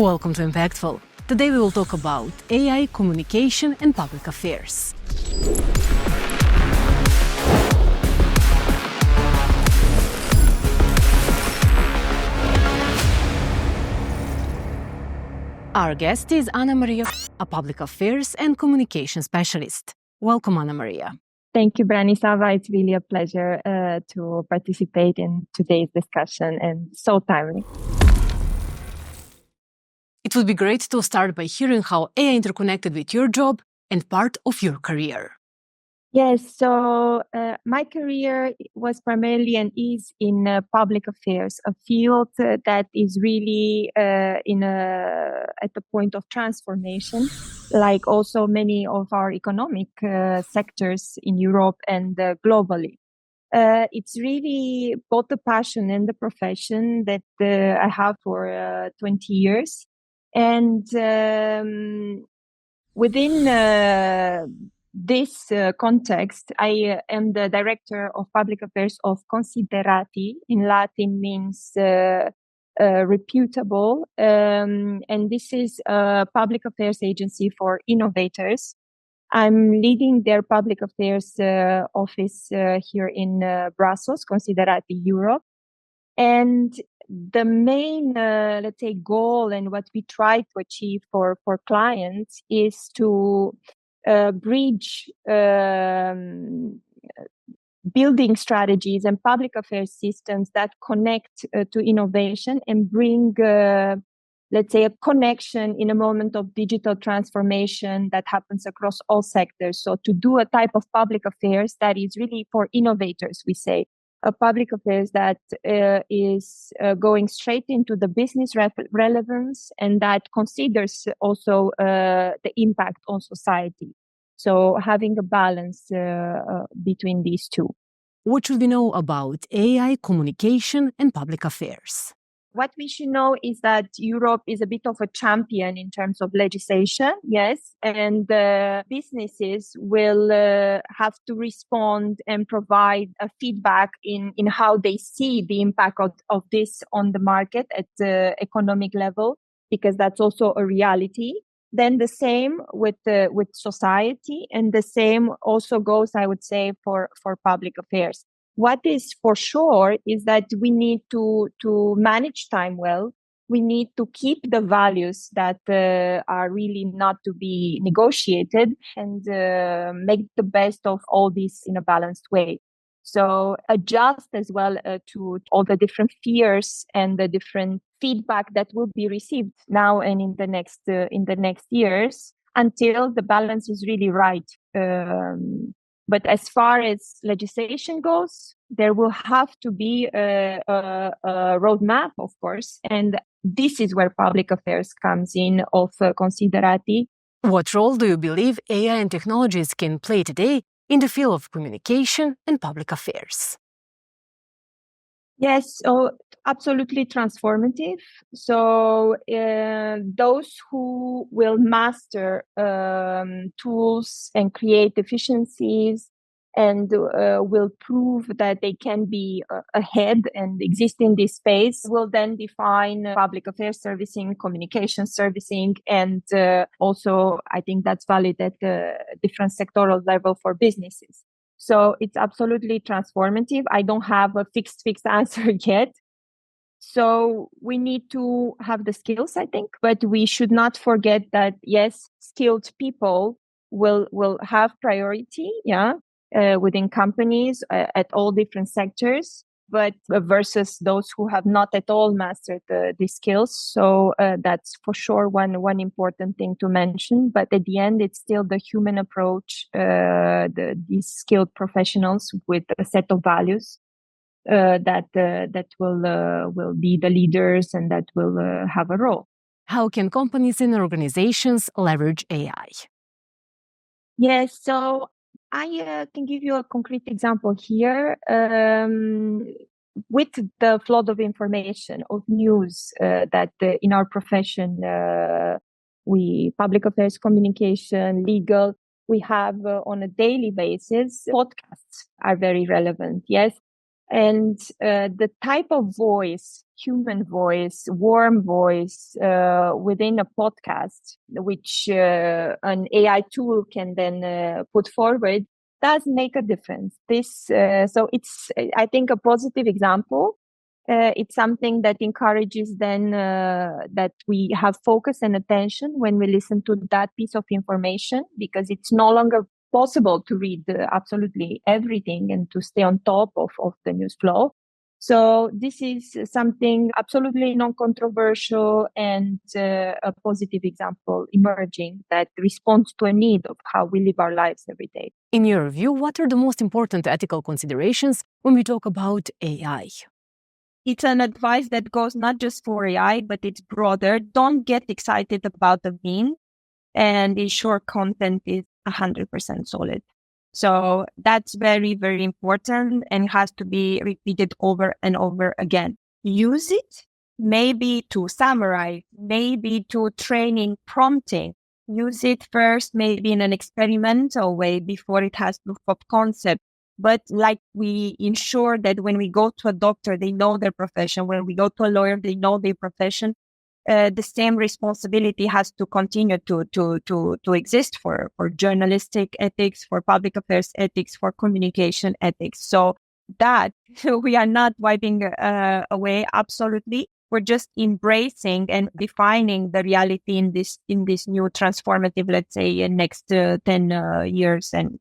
Welcome to Impactful. Today we will talk about AI, communication, and public affairs. Our guest is Anamaria, a public affairs and communication specialist. Welcome, Anamaria. Thank you, Branislava. It's really a pleasure to participate in today's discussion, and so timely. It would be great to start by hearing how AI interconnected with your job and part of your career. Yes, so my career was primarily and is in public affairs, a field that is really at the point of transformation, like also many of our economic sectors in Europe and globally. It's really both the passion and the profession that I have for 20 years. And within this context, I am the director of public affairs of Considerati. In Latin means reputable. And this is a public affairs agency for innovators. I'm leading their public affairs office here in Brussels, Considerati Europe. And the main, let's say, goal and what we try to achieve for clients is to bridge building strategies and public affairs systems that connect to innovation and bring, let's say, a connection in a moment of digital transformation that happens across all sectors. So to do a type of public affairs that is really for innovators, we say, a public affairs that is going straight into the business relevance and that considers also the impact on society. So having a balance between these two. What should we know about AI, communication, and public affairs? What we should know is that Europe is a bit of a champion in terms of legislation, yes, and businesses will have to respond and provide a feedback in how they see the impact of this on the market at the economic level, because that's also a reality. Then the same with society, and the same also goes, I would say, for public affairs. What is for sure is that we need to manage time well. We need to keep the values that are really not to be negotiated and make the best of all this in a balanced way. So adjust as well to all the different fears and the different feedback that will be received now and in the next years until the balance is really right. But as far as legislation goes, there will have to be a roadmap, of course. And this is where public affairs comes in of Considerati. What role do you believe AI and technologies can play today in the field of communication and public affairs? Yes, so absolutely transformative. So those who will master tools and create efficiencies and will prove that they can be ahead and exist in this space will then define public affairs servicing, communication servicing, and also I think that's valid at the different sectoral level for businesses. So it's absolutely transformative. I don't have a fixed answer yet. So we need to have the skills, I think, but we should not forget that, yes, skilled people will have priority, within companies at all different sectors, but versus those who have not at all mastered these skills. So that's for sure one important thing to mention. But at the end, it's still the human approach, these skilled professionals with a set of values that will be the leaders and that will have a role. How can companies and organizations leverage AI? Yes, so I can give you a concrete example here. With the flood of information, of news that in our profession, public affairs, communication, legal, we have on a daily basis, podcasts are very relevant. Yes. And the type of voice, human voice, warm voice within a podcast, which an AI tool can then put forward, does make a difference. So it's, I think, a positive example. It's something that encourages then that we have focus and attention when we listen to that piece of information, because it's no longer possible to read absolutely everything and to stay on top of the news flow. So this is something absolutely non-controversial and a positive example emerging that responds to a need of how we live our lives every day. In your view, what are the most important ethical considerations when we talk about AI? It's an advice that goes not just for AI, but it's broader. Don't get excited about the meme, and ensure content is 100% solid. So that's very, very important and has to be repeated over and over again. Use it maybe to summarize, maybe to training prompting. Use it first, maybe in an experimental way before it has proof of concept. But like we ensure that when we go to a doctor, they know their profession. When we go to a lawyer, they know their profession. The same responsibility has to continue to exist for journalistic ethics, for public affairs ethics, for communication ethics. So that we are not wiping away. Absolutely, we're just embracing and defining the reality in this new transformative, let's say, in next 10 years, and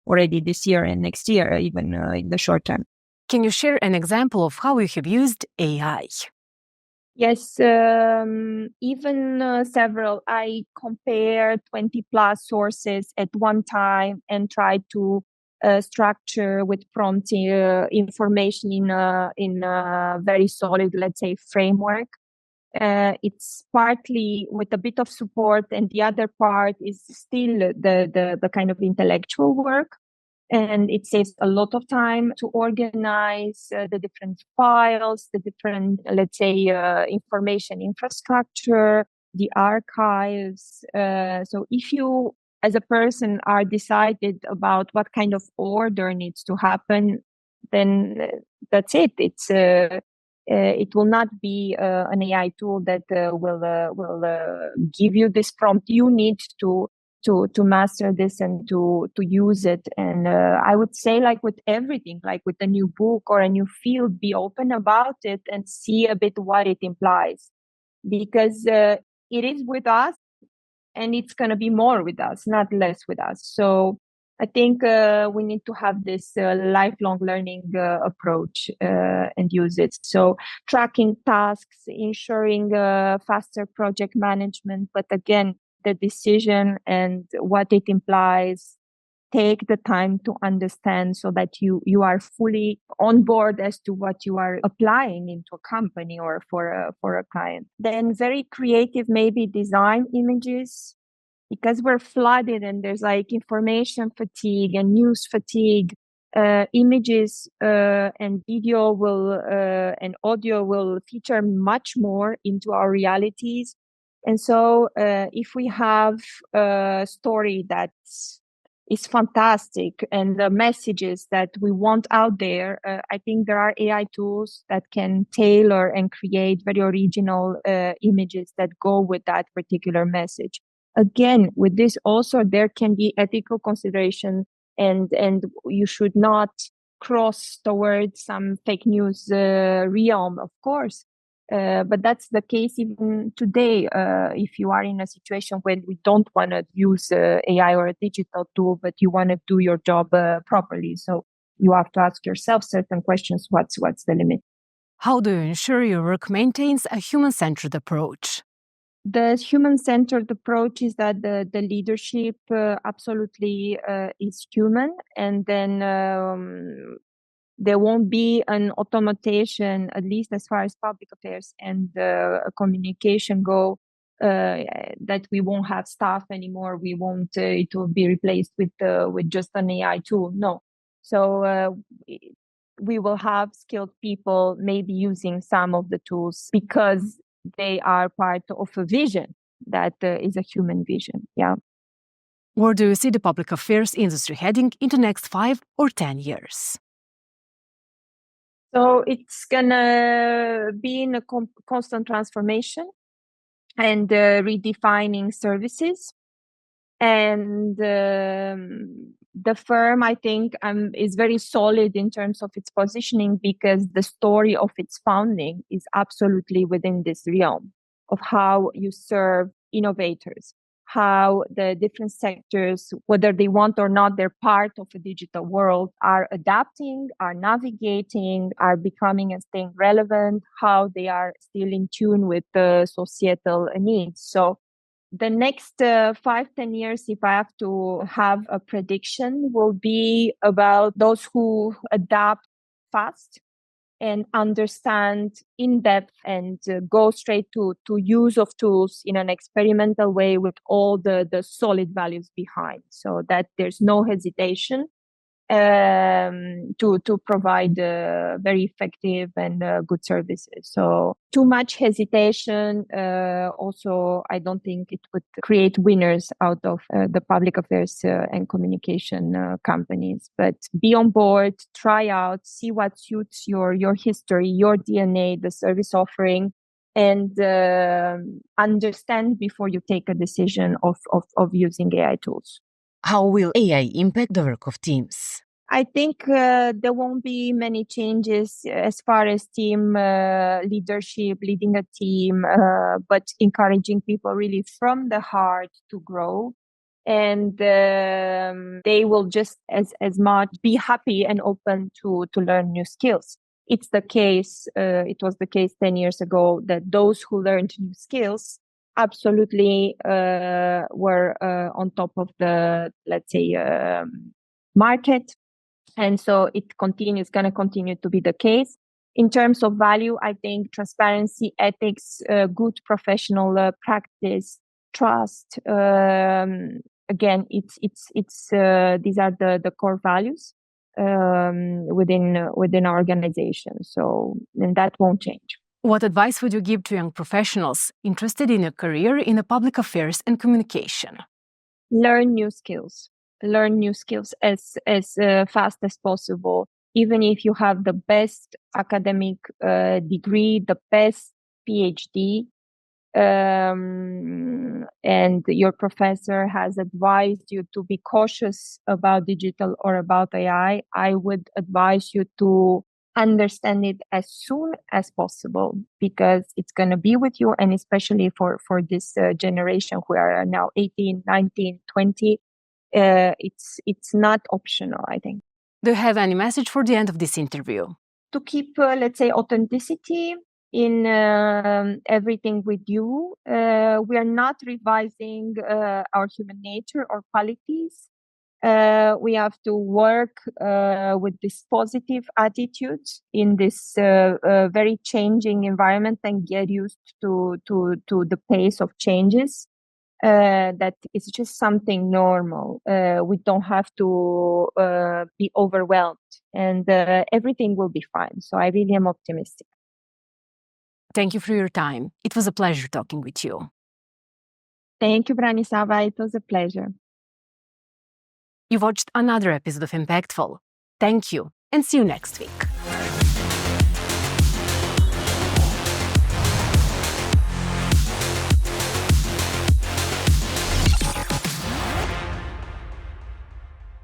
already this year and next year, even in the short term. Can you share an example of how you have used AI? Yes, even several. I compare 20 plus sources at one time and try to structure with prompt information in a very solid, let's say, framework. It's partly with a bit of support, and the other part is still the kind of intellectual work. And it saves a lot of time to organize the different files, the different, let's say, information infrastructure, the archives. So if you, as a person, are decided about what kind of order needs to happen, then that's it. It will not be an AI tool that will give you this prompt. You need to master this and to use it. And I would say, like with everything, like with a new book or a new field, be open about it and see a bit what it implies, because it is with us and it's going to be more with us, not less with us. So I think we need to have this lifelong learning approach and use it. So tracking tasks, ensuring faster project management, but again, the decision and what it implies, take the time to understand so that you are fully on board as to what you are applying into a company or for a client. Then very creative, maybe design images, because we're flooded and there's like information fatigue and news fatigue. Images and video will and audio will feature much more into our realities. And so if we have a story that is fantastic and the messages that we want out there, I think there are AI tools that can tailor and create very original images that go with that particular message. Again, with this also, there can be ethical consideration, and you should not cross towards some fake news realm, of course. But that's the case even today. If you are in a situation where we don't want to use AI or a digital tool, but you want to do your job properly, so you have to ask yourself certain questions. What's the limit? How do you ensure your work maintains a human-centered approach? The human-centered approach is that the leadership absolutely is human, and then there won't be an automation, at least as far as public affairs and communication go, that we won't have staff anymore. We won't. It will be replaced with just an AI tool. No. So we will have skilled people maybe using some of the tools because they are part of a vision that is a human vision. Yeah. Where do you see the public affairs industry heading in the next 5 or 10 years? So it's gonna be in a constant transformation and redefining services. And the firm, I think, is very solid in terms of its positioning because the story of its founding is absolutely within this realm of how you serve innovators, how the different sectors, whether they want or not, they're part of a digital world, are adapting, are navigating, are becoming and staying relevant, how they are still in tune with the societal needs. So the next 5-10 years, if I have to have a prediction, will be about those who adapt fast and understand in depth and go straight to use of tools in an experimental way with all the solid values behind, so that there's no hesitation to provide very effective and good services. So too much hesitation also, I don't think it would create winners out of the public affairs and communication companies. But be on board, try out, see what suits your history, your DNA, the service offering, and understand before you take a decision of using AI tools. How will AI impact the work of teams? I think there won't be many changes as far as team leadership, leading a team, but encouraging people really from the heart to grow. And they will just as much be happy and open to learn new skills. It's the case, it was the case 10 years ago that those who learned new skills absolutely were on top of the, let's say, market. And so it's going to continue to be the case. In terms of value, I think transparency, ethics, good professional practice, trust. Again, it's these are the core values within our organization. So, and that won't change. What advice would you give to young professionals interested in a career in the public affairs and communication? Learn new skills. Learn new skills as fast as possible. Even if you have the best academic degree, the best PhD, and your professor has advised you to be cautious about digital or about AI, I would advise you to understand it as soon as possible because it's going to be with you. And especially for this generation who are now 18, 19, 20, it's not optional, I think. Do you have any message for the end of this interview? To keep, let's say, authenticity in everything we do. We are not revising our human nature or qualities. We have to work with this positive attitude in this very changing environment and get used to the pace of changes. That is just something normal. We don't have to be overwhelmed, and everything will be fine. So I really am optimistic. Thank you for your time. It was a pleasure talking with you. Thank you, Branislava. It was a pleasure. You watched another episode of Impactful. Thank you, and see you next week.